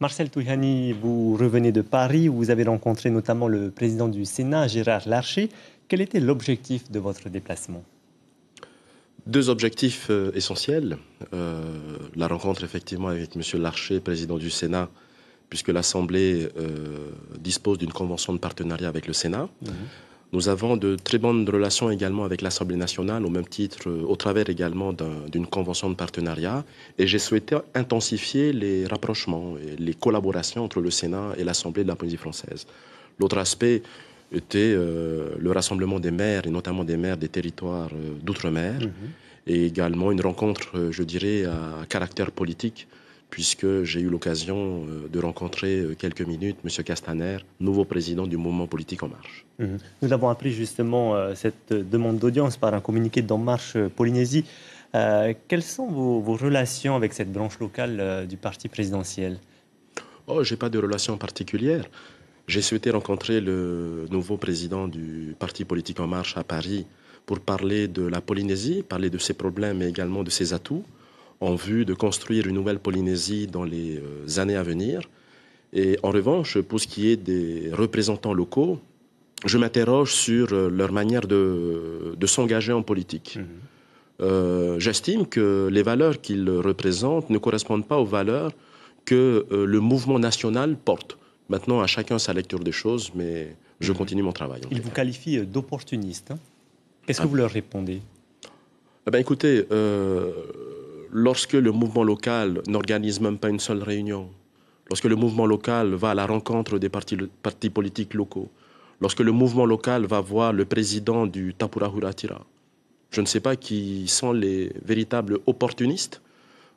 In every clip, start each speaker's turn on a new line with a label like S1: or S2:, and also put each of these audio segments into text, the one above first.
S1: Marcel Touihani, vous revenez de Paris, où vous avez rencontré notamment le président du Sénat, Gérard Larcher. Quel était l'objectif de votre déplacement?
S2: Deux objectifs essentiels. La rencontre effectivement avec M. Larcher, président du Sénat, puisque l'Assemblée dispose d'une convention de partenariat avec le Sénat. Nous avons de très bonnes relations également avec l'Assemblée nationale, au même titre, au travers également d'une convention de partenariat. Et j'ai souhaité intensifier les rapprochements et les collaborations entre le Sénat et l'Assemblée de la Polynésie française. L'autre aspect était le rassemblement des maires, et notamment des maires des territoires d'outre-mer, et également une rencontre, je dirais, à caractère politique, puisque j'ai eu l'occasion de rencontrer quelques minutes M. Castaner, nouveau président du mouvement politique En Marche.
S1: Nous avons appris justement cette demande d'audience par un communiqué d'En Marche Polynésie. Quelles sont vos relations avec cette branche locale du parti présidentiel?
S2: Oh, je n'ai pas de relation particulière. J'ai souhaité rencontrer le nouveau président du parti politique En Marche à Paris pour parler de la Polynésie, parler de ses problèmes et également de ses atouts, en vue de construire une nouvelle Polynésie dans les années à venir. Et en revanche, pour ce qui est des représentants locaux, je m'interroge sur leur manière de s'engager en politique. J'estime que les valeurs qu'ils représentent ne correspondent pas aux valeurs que le mouvement national porte. Maintenant, à chacun sa lecture des choses, mais je continue mon travail.
S1: Ils vous qualifient d'opportunistes. Qu'est-ce que vous leur répondez?
S2: Écoutez, lorsque le mouvement local n'organise même pas une seule réunion, lorsque le mouvement local va à la rencontre des partis politiques locaux, lorsque le mouvement local va voir le président du Tapura Huratira, je ne sais pas qui sont les véritables opportunistes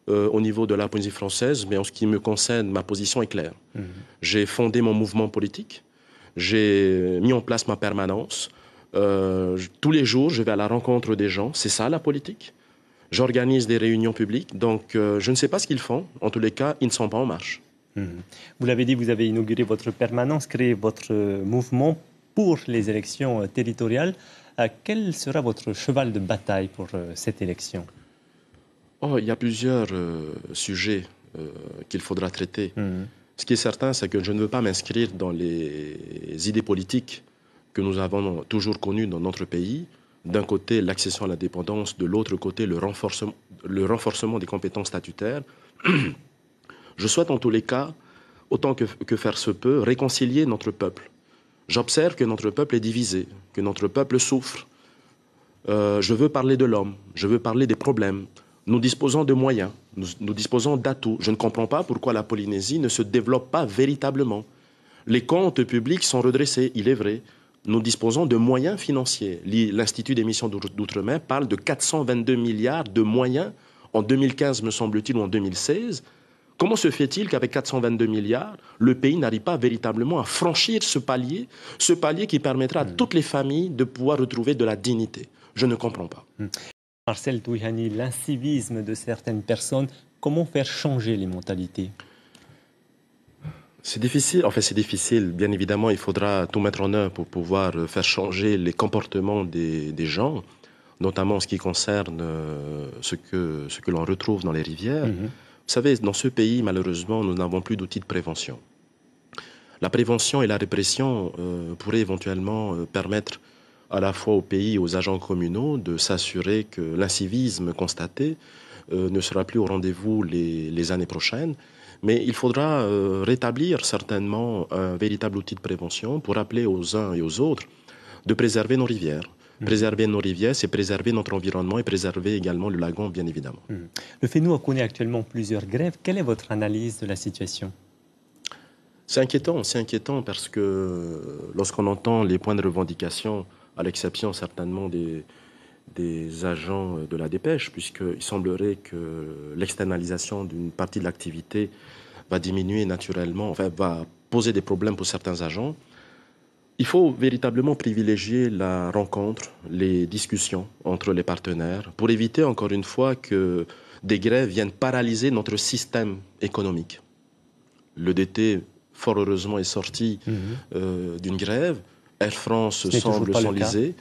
S2: au niveau de la Polynésie française, mais en ce qui me concerne, ma position est claire. J'ai fondé mon mouvement politique, j'ai mis en place ma permanence. Tous les jours, je vais à la rencontre des gens. C'est ça la politique. J'organise des réunions publiques. Donc, je ne sais pas ce qu'ils font. En tous les cas, ils ne sont pas en marche.
S1: Vous l'avez dit, vous avez inauguré votre permanence, créé votre mouvement pour les élections territoriales. Quel sera votre cheval de bataille pour cette élection?
S2: Il y a plusieurs sujets qu'il faudra traiter. Ce qui est certain, c'est que je ne veux pas m'inscrire dans les idées politiques que nous avons toujours connues dans notre pays. D'un côté, l'accession à l'indépendance, de l'autre côté, le renforcement des compétences statutaires. Je souhaite en tous les cas, autant que faire se peut, réconcilier notre peuple. J'observe que notre peuple est divisé, que notre peuple souffre. Je veux parler de l'homme, je veux parler des problèmes. Nous disposons de moyens, nous disposons d'atouts. Je ne comprends pas pourquoi la Polynésie ne se développe pas véritablement. Les comptes publics sont redressés, il est vrai. Nous disposons de moyens financiers. L'Institut d'émission d'Outre-mer parle de 422 milliards de moyens en 2015, me semble-t-il, ou en 2016. Comment se fait-il qu'avec 422 milliards, le pays n'arrive pas véritablement à franchir ce palier qui permettra à toutes les familles de pouvoir retrouver de la dignité? Je ne comprends pas.
S1: Marcel Touihani, l'incivisme de certaines personnes, comment faire changer les mentalités?
S2: C'est difficile. Enfin, c'est difficile. Bien évidemment, il faudra tout mettre en œuvre pour pouvoir faire changer les comportements des gens, notamment en ce qui concerne ce que l'on retrouve dans les rivières. Vous savez, dans ce pays, malheureusement, nous n'avons plus d'outils de prévention. La prévention et la répression pourraient éventuellement permettre à la fois au pays et aux agents communaux de s'assurer que l'incivisme constaté ne sera plus au rendez-vous les années prochaines. Mais il faudra rétablir certainement un véritable outil de prévention pour rappeler aux uns et aux autres de préserver nos rivières. Préserver nos rivières, c'est préserver notre environnement et préserver également le lagon, bien évidemment.
S1: Le FENUA connaît actuellement plusieurs grèves. Quelle est votre analyse de la situation?
S2: C'est inquiétant parce que lorsqu'on entend les points de revendication, à l'exception certainement des agents de la dépêche, puisqu'il semblerait que l'externalisation d'une partie de l'activité va diminuer naturellement, enfin va poser des problèmes pour certains agents. Il faut véritablement privilégier la rencontre, les discussions entre les partenaires pour éviter encore une fois que des grèves viennent paralyser notre système économique. Le DT, fort heureusement, est sorti d'une grève. Air France semble s'enliser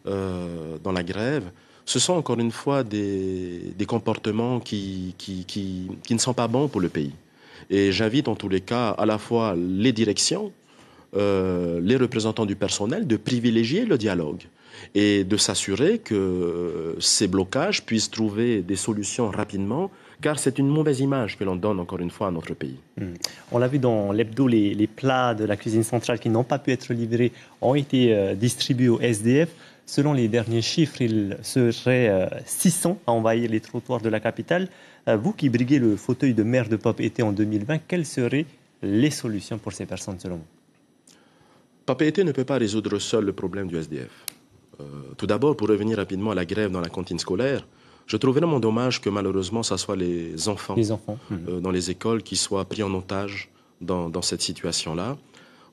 S2: dans la grève. Ce sont encore une fois des comportements qui ne sont pas bons pour le pays. Et j'invite en tous les cas à la fois les directions, les représentants du personnel de privilégier le dialogue et de s'assurer que ces blocages puissent trouver des solutions rapidement, car c'est une mauvaise image que l'on donne encore une fois à notre pays.
S1: On l'a vu dans l'hebdo, les plats de la cuisine centrale qui n'ont pas pu être livrés ont été distribués au SDF. Selon les derniers chiffres, il serait 600 à envahir les trottoirs de la capitale. Vous qui briguez le fauteuil de maire de Papeete en 2020, quelles seraient les solutions pour ces personnes selon vous?
S2: Papeete ne peut pas résoudre seul le problème du SDF. Tout d'abord, pour revenir rapidement à la grève dans la cantine scolaire, je trouve vraiment dommage que malheureusement, ce soit les enfants dans les écoles qui soient pris en otage dans cette situation-là.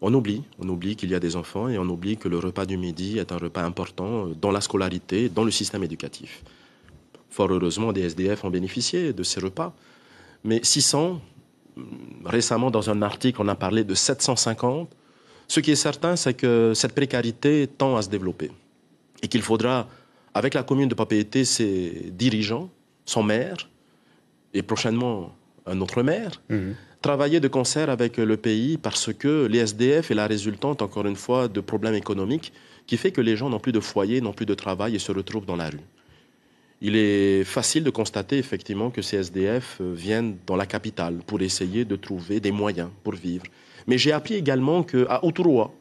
S2: On oublie qu'il y a des enfants et on oublie que le repas du midi est un repas important dans la scolarité, dans le système éducatif. Fort heureusement, des SDF ont bénéficié de ces repas. Mais 600, récemment dans un article, on a parlé de 750. Ce qui est certain, c'est que cette précarité tend à se développer et qu'il faudra, avec la commune de Papeete, ses dirigeants, son maire et prochainement un autre maire, travailler de concert avec le pays parce que les SDF est la résultante, encore une fois, de problèmes économiques qui fait que les gens n'ont plus de foyer, n'ont plus de travail et se retrouvent dans la rue. Il est facile de constater effectivement que ces SDF viennent dans la capitale pour essayer de trouver des moyens pour vivre. Mais j'ai appris également qu'à Outuroa,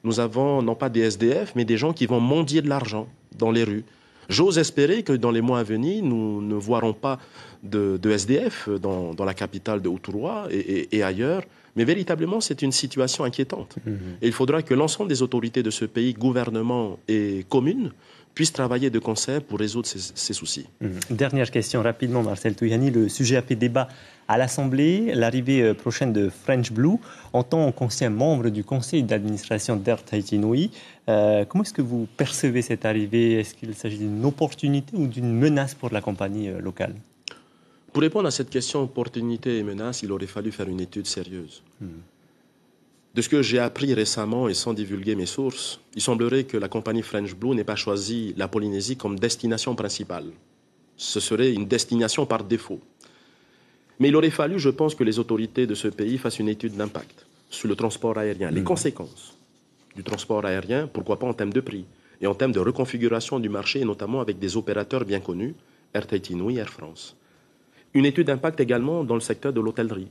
S2: nous avons non pas des SDF, mais des gens qui vont mendier de l'argent dans les rues. J'ose espérer que dans les mois à venir, nous ne verrons pas de SDF dans la capitale de Outuroa et ailleurs. Mais véritablement, c'est une situation inquiétante. Et il faudra que l'ensemble des autorités de ce pays, gouvernement et communes, puissent travailler de concert pour résoudre ces soucis.
S1: Dernière question rapidement, Marcel Touyani. Le sujet a fait débat à l'Assemblée. L'arrivée prochaine de French Blue, en tant qu'ancien membre du conseil d'administration d'Air Tahiti Nui, comment est-ce que vous percevez cette arrivée? Est-ce qu'il s'agit d'une opportunité ou d'une menace pour la compagnie locale?
S2: Pour répondre à cette question, opportunité et menace, il aurait fallu faire une étude sérieuse. De ce que j'ai appris récemment et sans divulguer mes sources, il semblerait que la compagnie French Blue n'ait pas choisi la Polynésie comme destination principale. Ce serait une destination par défaut. Mais il aurait fallu, je pense, que les autorités de ce pays fassent une étude d'impact sur le transport aérien, les conséquences du transport aérien, pourquoi pas en termes de prix, et en termes de reconfiguration du marché, et notamment avec des opérateurs bien connus, Air Tahiti Nui, Air France. Une étude d'impact également dans le secteur de l'hôtellerie.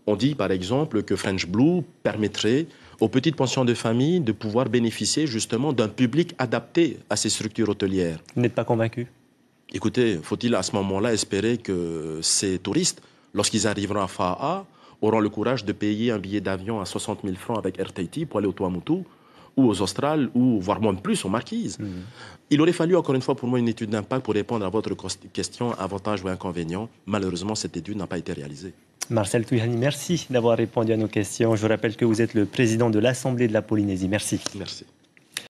S2: On dit par exemple que French Blue permettrait aux petites pensions de famille de pouvoir bénéficier justement d'un public adapté à ces structures hôtelières.
S1: Vous n'êtes pas convaincu?
S2: Écoutez, faut-il à ce moment-là espérer que ces touristes, lorsqu'ils arriveront à Fa'a, auront le courage de payer un billet d'avion à 60 000 francs avec Air Tahiti pour aller au Tuamotu ou aux Australes, ou voire moins plus aux Marquises. Il aurait fallu encore une fois pour moi une étude d'impact pour répondre à votre question, avantages ou inconvénients. Malheureusement, cette étude n'a pas été réalisée.
S1: Marcel Touyani, merci d'avoir répondu à nos questions. Je rappelle que vous êtes le président de l'Assemblée de la Polynésie. Merci.
S2: Merci.